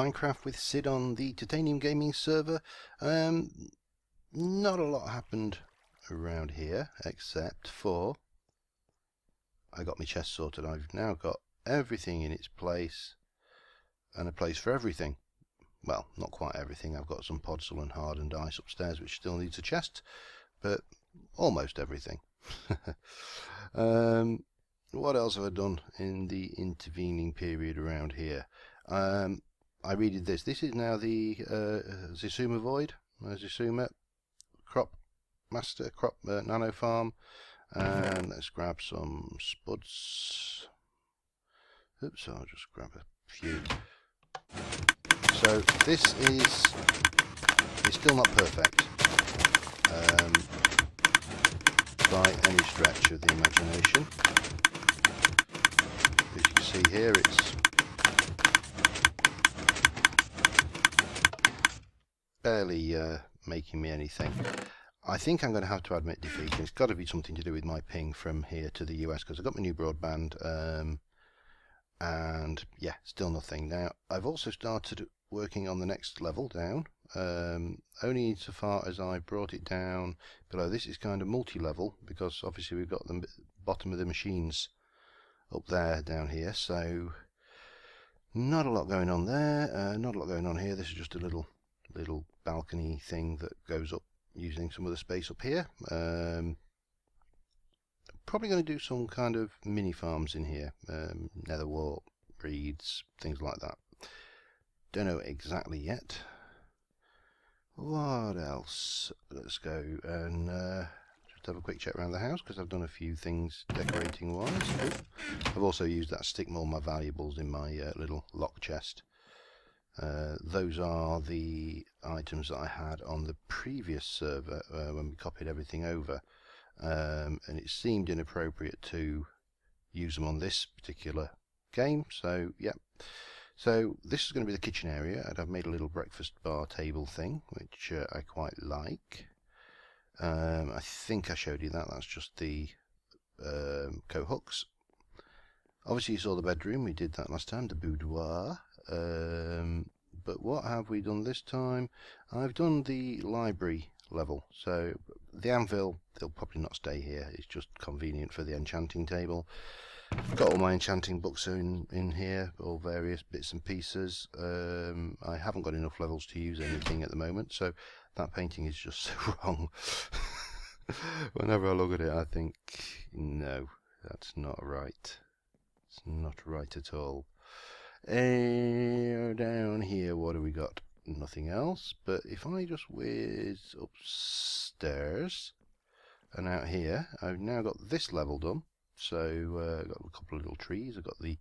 Minecraft with Sid on the Titanium Gaming server. Not a lot happened around here, except for I got my chest sorted. I've now got everything in its place, and a place for everything. Well, not quite everything. I've got some podzol and hardened ice upstairs, which still needs a chest, but almost everything. What else have I done in the intervening period around here? I readed this. This is now the Zisuma Void, Zisuma Crop Master Crop Nano Farm, and let's grab some spuds. Oops, I'll just grab a few. So this is still not perfect by any stretch of the imagination. As you can see here, it's barely making me anything. I think I'm going to have to admit defeat, and it's got to be something to do with my ping from here to the US, because I've got my new broadband, and yeah, still nothing. Now, I've also started working on the next level down, only insofar as I brought it down below. This is kind of multi-level, because obviously we've got the bottom of the machines up there down here, so not a lot going on there, not a lot going on here. This is just a little balcony thing that goes up using some of the space up here. Probably going to do some kind of mini farms in here, nether wart, reeds, things like that. Don't know exactly yet. What else? Let's go and just have a quick check around the house, because I've done a few things decorating wise. I've also used that to stick more of my valuables in my little lock chest. Those are the items that I had on the previous server when we copied everything over, and it seemed inappropriate to use them on this particular game, so yeah. So this is going to be the kitchen area, and I've made a little breakfast bar table thing, which I quite like. I think I showed you that. That's just the coat hooks. Obviously you saw the bedroom, we did that last time, the boudoir. But what have we done this time? I've done the library level. So the anvil, they'll probably not stay here. It's just convenient for the enchanting table. I've got all my enchanting books in here, all various bits and pieces. I haven't got enough levels to use anything at the moment, so that painting is just so wrong. Whenever I look at it, I think, no, that's not right. It's not right at all. Down here, what have we got? Nothing else. But if I just whiz upstairs and out here, I've now got this level done. So I've got a couple of little trees. I've got the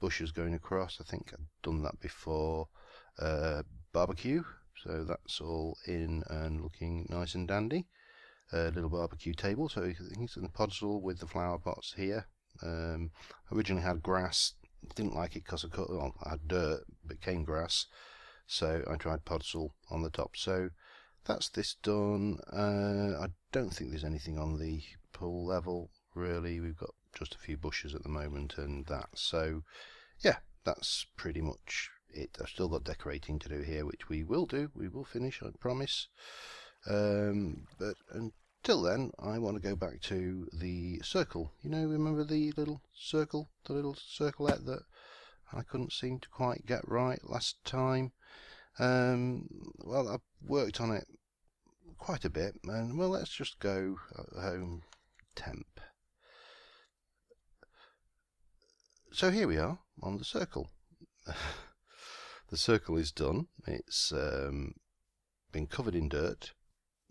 bushes going across. I think I've done that before. Barbecue. So that's all in and looking nice and dandy. Little barbecue table. So it's in the podzol with the flower pots here. Originally had grass. Didn't like it because I had dirt, became grass, so I tried podzol on the top. So that's this done. I don't think there's anything on the pool level really. We've got just a few bushes at the moment and that. So yeah, that's pretty much it. I've still got decorating to do here, which we will do. We will finish, I promise. But until then, I want to go back to the circle. You know, remember the little circle, the little circlet that I couldn't seem to quite get right last time? Well, I've worked on it quite a bit, and well, let's just go home temp. So here we are on the circle. The circle is done. It's been covered in dirt.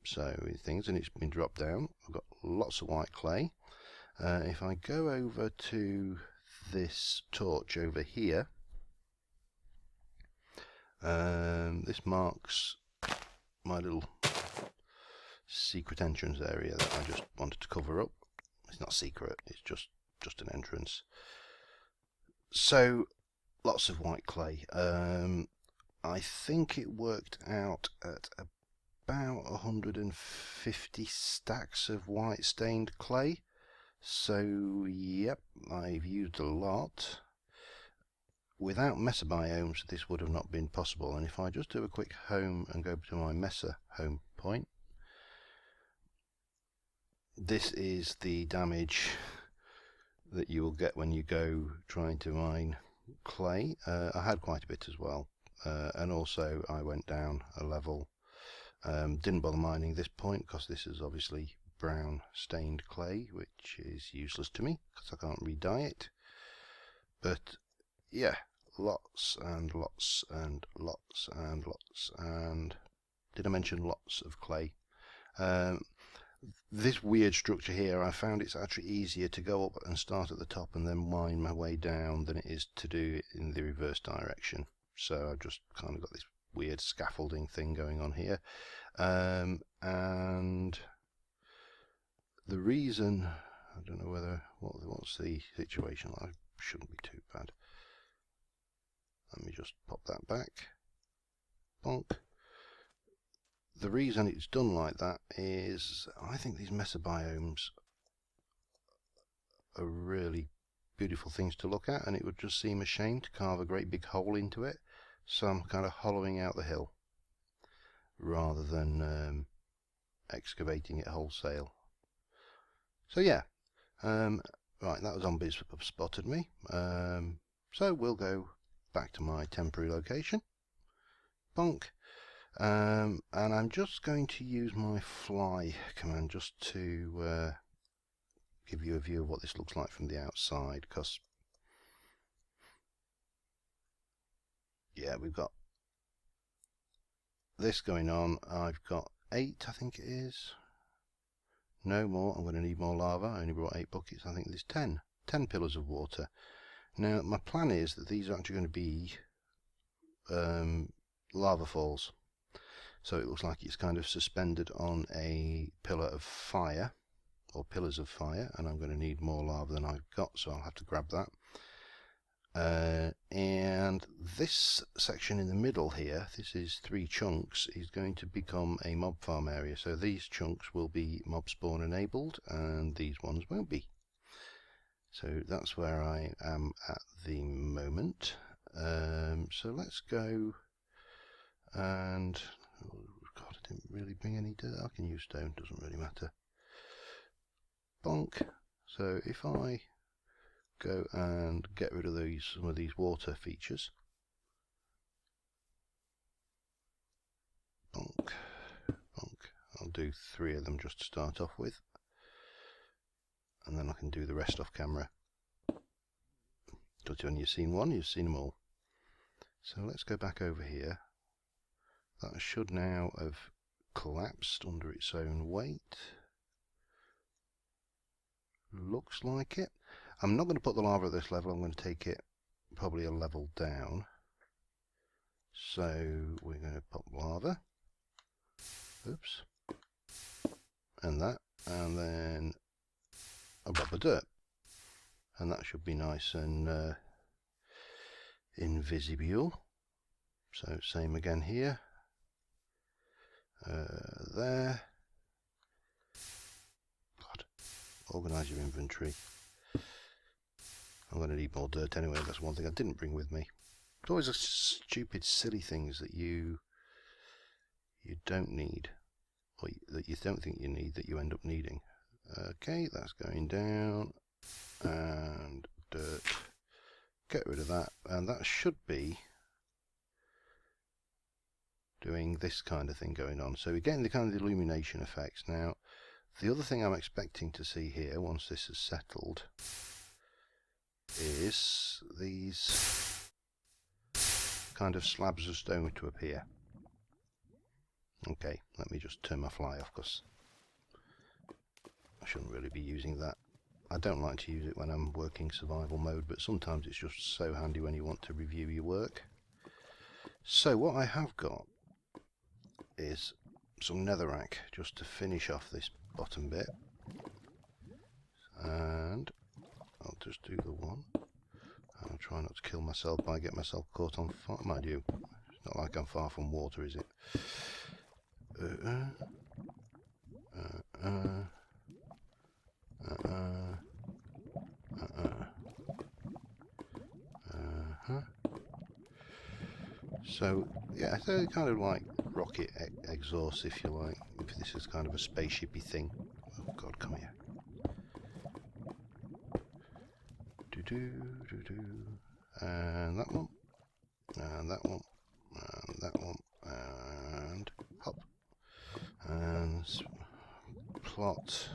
So things, and it's been dropped down. I've got lots of white clay. If I go over to this torch over here, this marks my little secret entrance area that I just wanted to cover up. It's not secret, it's just an entrance. So lots of white clay. I think it worked out at about 150 stacks of white stained clay. So yep, I've used a lot. without mesobiomes this would have not been possible. And if I just do a quick home and go to my mesa home point, this is the damage that you will get when you go trying to mine clay. I had quite a bit as well, and also I went down a level. Didn't bother mining this point because this is obviously brown stained clay, which is useless to me because I can't re-dye it. But yeah, lots and lots and lots and lots, and did I mention lots of clay? This weird structure here, I found it's actually easier to go up and start at the top and then wind my way down than it is to do it in the reverse direction. So I've just kind of got this weird scaffolding thing going on here. And the reason, I don't know whether, what's the situation like? Shouldn't be too bad. Let me just pop that back. Bonk. The reason it's done like that is I think these mesobiomes are really beautiful things to look at, and it would just seem a shame to carve a great big hole into it. So I'm kind of hollowing out the hill rather than excavating it wholesale. So yeah, right, that zombies have spotted me. So we'll go back to my temporary location. Bonk. And I'm just going to use my fly command just to give you a view of what this looks like from the outside, because yeah, we've got this going on. I've got 8, I think it is. No more. I'm going to need more lava. I only brought 8 buckets. I think there's 10 pillars of water. Now my plan is that these are actually going to be lava falls. So it looks like it's kind of suspended on a pillar of fire, or pillars of fire, and I'm going to need more lava than I've got, so I'll have to grab that. And this section in the middle here, this is 3 chunks, is going to become a mob farm area. So these chunks will be mob spawn enabled, and these ones won't be. So that's where I am at the moment. So let's go and... oh God, I didn't really bring any dirt. I can use stone, doesn't really matter. Bonk. So if I go and get rid of some of these water features. Bonk. Bonk. I'll do 3 of them just to start off with. And then I can do the rest off camera. Because when you've seen one, you've seen them all. So let's go back over here. That should now have collapsed under its own weight. Looks like it. I'm not going to put the lava at this level. I'm going to take it probably a level down. So we're going to pop lava. Oops. And that. And then a blob of dirt. And that should be nice and invisible. So same again here. There. God, organise your inventory. I'm going to need more dirt anyway. That's one thing I didn't bring with me. It's always the stupid, silly things that you don't need, or that you don't think you need, that you end up needing. Okay, that's going down, and dirt. Get rid of that, and that should be doing this kind of thing going on. So we're getting the kind of illumination effects. Now, the other thing I'm expecting to see here, once this is settled, is these kind of slabs of stone to appear. Okay, let me just turn my fly off, because I shouldn't really be using that. I don't like to use it when I'm working survival mode, but sometimes it's just so handy when you want to review your work. So what I have got is some netherrack just to finish off this bottom bit, and I'll just do the one. I'll try not to kill myself by getting myself caught on fire. Mind you, it's not like I'm far from water, is it? So yeah, so kind of like rocket exhaust, if you like. If this is kind of a spaceshipy thing. Oh God, come here. And that one, and that one, and that one, and hop, and plot,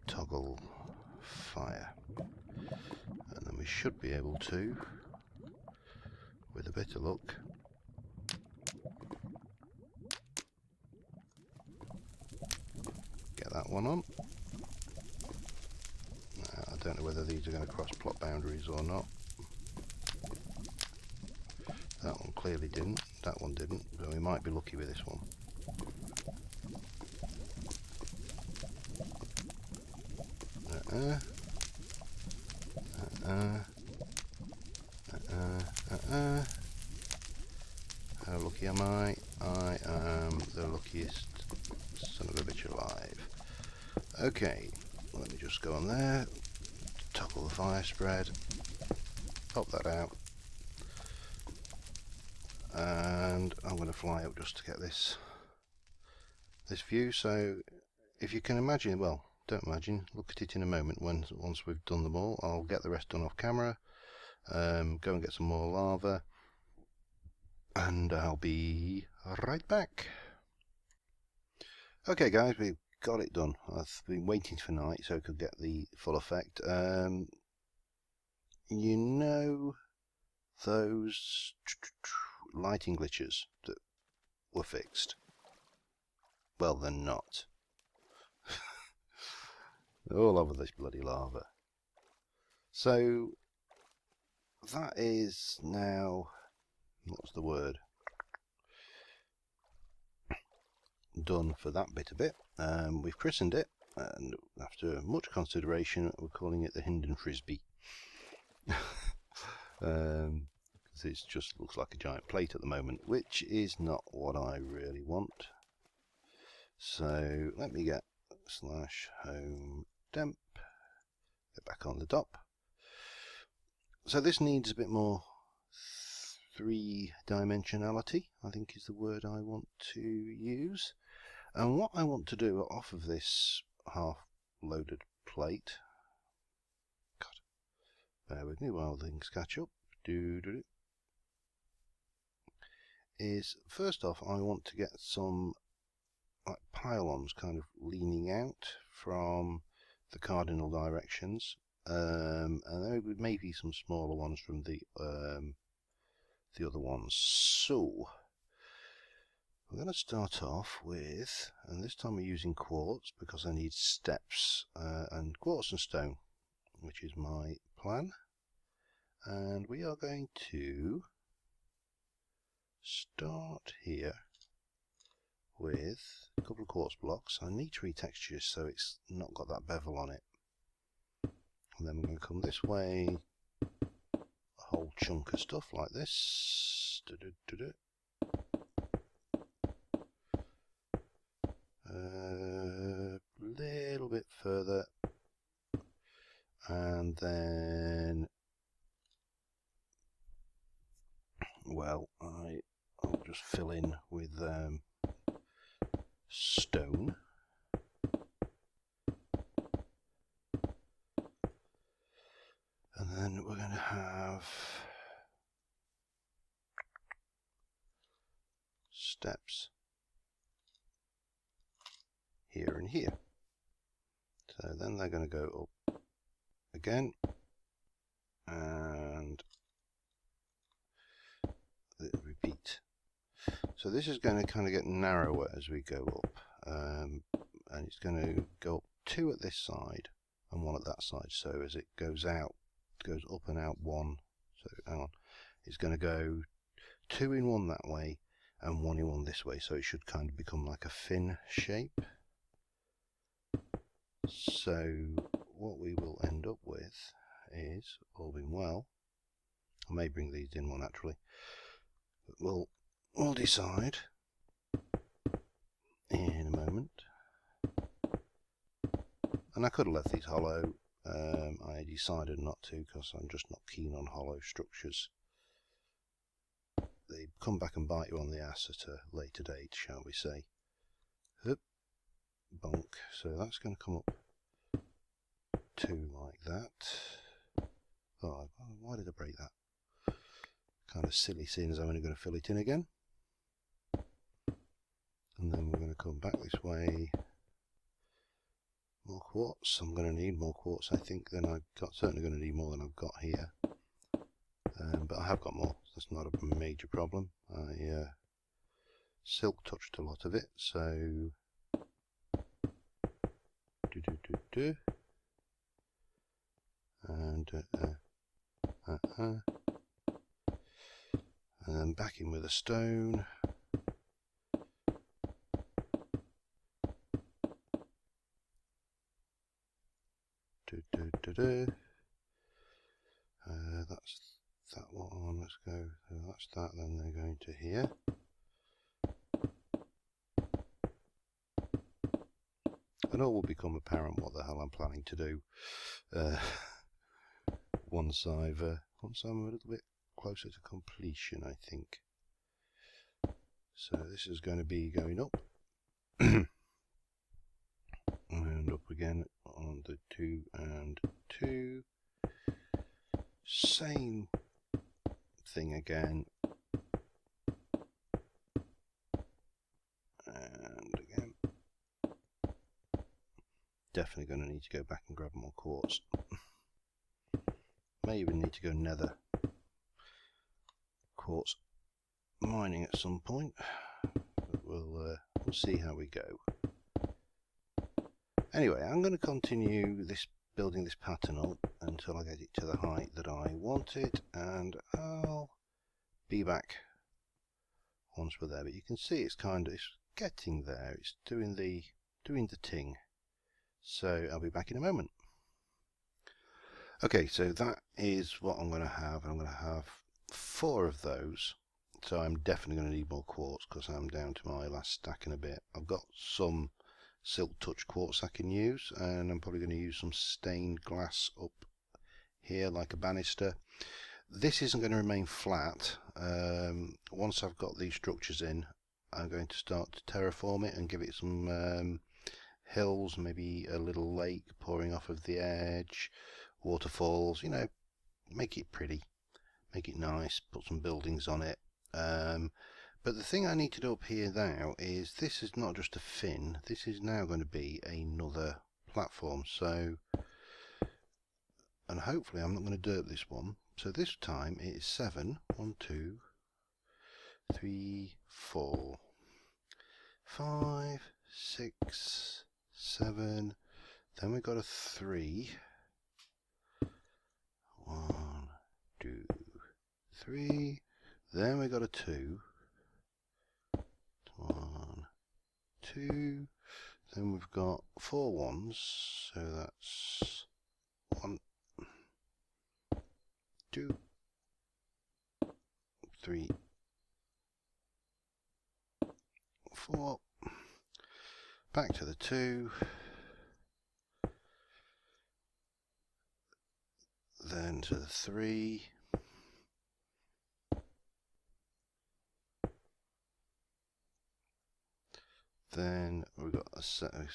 toggle, fire, and then we should be able to, with a bit of luck, get that one on. I don't know whether these are going to cross plot boundaries or not. That one clearly didn't, that one didn't, but we might be lucky with this one. How lucky am I? I am the luckiest son of a bitch alive. Okay, let me just go on there, toggle the fire spread, pop that out, and I'm going to fly up just to get this view. So if you can imagine, well, don't imagine, look at it in a moment. Once we've done them all, I'll get the rest done off camera, go and get some more lava, and I'll be right back. Okay guys, we've got it done. I've been waiting for night so I could get the full effect. You know those lighting glitches that were fixed? Well, they're not. They're all over this bloody lava. So that is now, what's the word, done for that bit of it. We've christened it, and after much consideration we're calling it the HindenFrisbee. Because it just looks like a giant plate at the moment, which is not what I really want. So let me get /home temp, get back on the top. So this needs a bit more three-dimensionality, I think is the word I want to use. And what I want to do off of this half-loaded plate, God, bear with me while things catch up, is first off I want to get some like pylons kind of leaning out from the cardinal directions, and there may be some smaller ones from the other ones. So I'm going to start off with, and this time we're using quartz because I need steps, and quartz and stone, which is my plan. And we are going to start here with a couple of quartz blocks. I need to retexture this so it's not got that bevel on it. And then we're going to come this way, a whole chunk of stuff like this. A little bit further, and then, well, I'll just fill in with stone. And then we're going to have steps here and here. So then they're going to go up again, and repeat. So this is going to kind of get narrower as we go up, and it's going to go up 2 at this side and 1 at that side. So as it goes out, it goes up and out 1. So hang on, it's going to go 2 in 1 that way and 1 in 1 this way. So it should kind of become like a fin shape. So what we will end up with is, all being well, I may bring these in more naturally, but we'll decide in a moment. And I could have left these hollow. I decided not to because I'm just not keen on hollow structures. they come back and bite you on the ass at a later date, shall we say. Hup, bonk. So that's going to come up 2 like that. Oh, why did I break that? Kind of silly, seeing as I'm only going to fill it in again. And then we're going to come back this way. More quartz. I'm going to need more quartz, I think, than I've got. Certainly going to need more than I've got here. But I have got more. That's not a major problem. I silk touched a lot of it, so and then back in with a stone. That's that one. Let's go. So that's that. Then they're going to here. And all will become apparent what the hell I'm planning to do once I'm a little bit closer to completion, I think. So this is going to be going up and up again on the 2 and 2. Same thing again. And again. Definitely going to need to go back and grab more quartz. May even need to go nether quartz mining at some point. But we'll see how we go. Anyway, I'm going to continue building this pattern up until I get it to the height that I want it, and I'll be back once we're there. But you can see it's getting there. It's doing the thing. So I'll be back in a moment. Okay, so that is what I'm going to have. I'm going to have 4 of those. So I'm definitely going to need more quartz because I'm down to my last stack in a bit. I've got some silk touch quartz I can use, and I'm probably going to use some stained glass up here like a banister. This isn't going to remain flat. Once I've got these structures in, I'm going to start to terraform it and give it some hills, maybe a little lake pouring off of the edge, waterfalls, you know, make it pretty, make it nice, put some buildings on it. But the thing I need to do up here now is this is not just a fin, this is now going to be another platform. So, and hopefully I'm not going to derp this one. So this time it is 7, 1, 2, 3, 4, 5, 6, 7, then we've got a 3, 1, 2, 3, then we've got a 2, 1, 2, then we've got 4 ones, so that's 1, 2, 3, 4, back to the 2, then to the 3, then we've got a 7,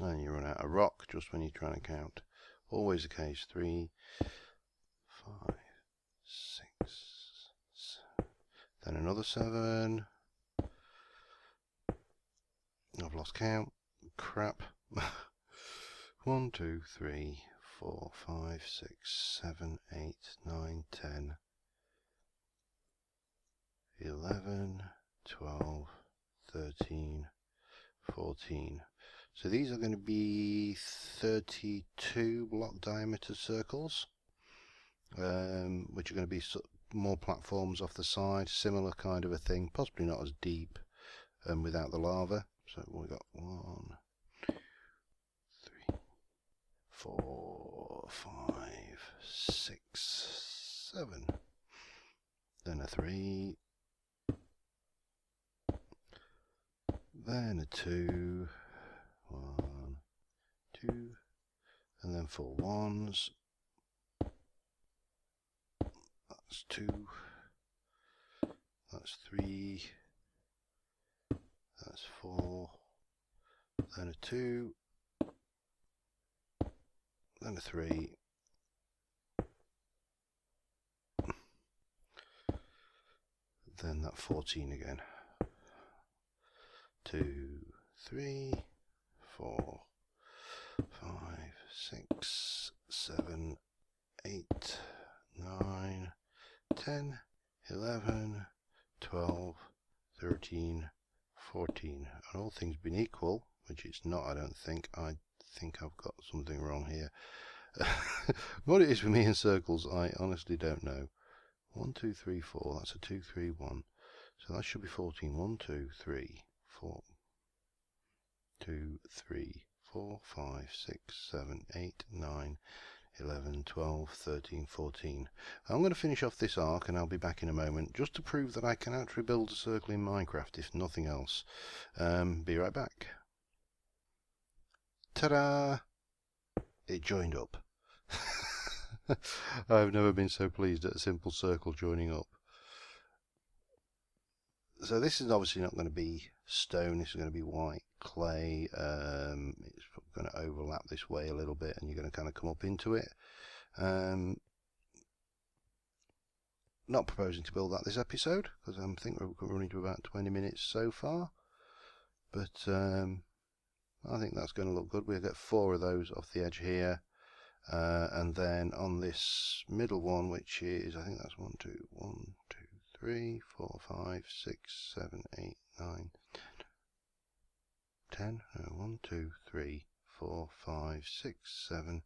and you run out of rock just when you're trying to count. Always the case. 3, 5, 6, 7. Then another 7. I've lost count. Crap. 1, 2, 3, 4, 5, 6, 7, 8, 9, 10, 11, 12, 13, 14. So these are going to be 32 block diameter circles, which are going to be more platforms off the side, similar kind of a thing, possibly not as deep without the lava. So we've got 1, 2, 3, 4, 5, 6, 7, then a 3, then a 2, 1, 2, and then 4 ones, That's 2. That's 3. That's 4. Then a 2. Then a 3. Then that 14 again. 2, 3, 4, 5, 6, 7, 8, 9, 10, 11, 12, 13, 14. And all things being equal, which it's not, I don't think. I think I've got something wrong here. What it is with me in circles, I honestly don't know. 1, 2, 3, 4. That's a 2, 3, 1. So that should be 14. 1, 2, 3, 4. 2, 3, 4, 5, 6, 7, 8, 9, 11, 12, 13, 14. I'm going to finish off this arc and I'll be back in a moment just to prove that I can actually build a circle in Minecraft, if nothing else. Be right back. Ta-da! It joined up. I've never been so pleased at a simple circle joining up. So this is obviously not going to be stone, this is going to be white clay. It's going to overlap this way a little bit and you're going to kind of come up into it. Not proposing to build that this episode because I think we're running to about 20 minutes so far, but I think that's going to look good. We'll get 4 of those off the edge here, and then on this middle one, which is, I think that's 1, 2, 3, 4, 5, 6, 7, 8, 9, 10. 1, 2, 3, 4, 5, 6, 7,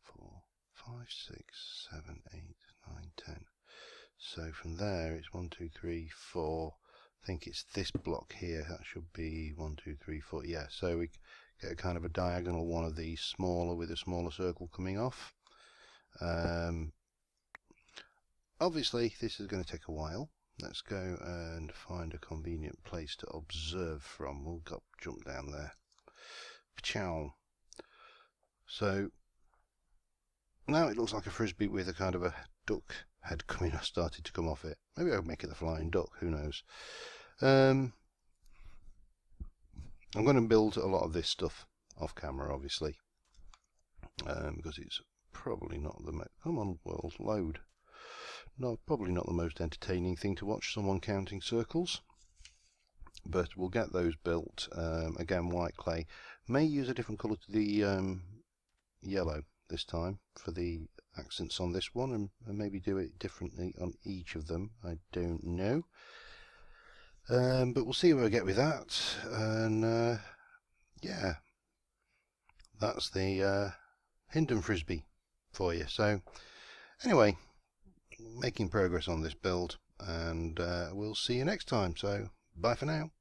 4, 5, 6, 7, 8, 9, 10. So from there it's 1, 2, 3, 4. I think it's this block here. That should be 1, 2, 3, 4. Yeah, so we get a kind of a diagonal one of these smaller with a smaller circle coming off. Obviously this is going to take a while. Let's go and find a convenient place to observe from. We'll go jump down there. Ciao. So now it looks like a frisbee with a kind of a duck head started to come off it. Maybe I'll make it the flying duck, who knows. I'm going to build a lot of this stuff off camera, obviously, because it's probably not the come on world, load. No, probably not the most entertaining thing to watch, someone counting circles, but we'll get those built. Again, white clay. May use a different colour to the yellow this time for the accents on this one, and maybe do it differently on each of them. I don't know, but we'll see where we get with that. And yeah, that's the HindenFrisbee for you. So anyway, making progress on this build, and we'll see you next time. So bye for now.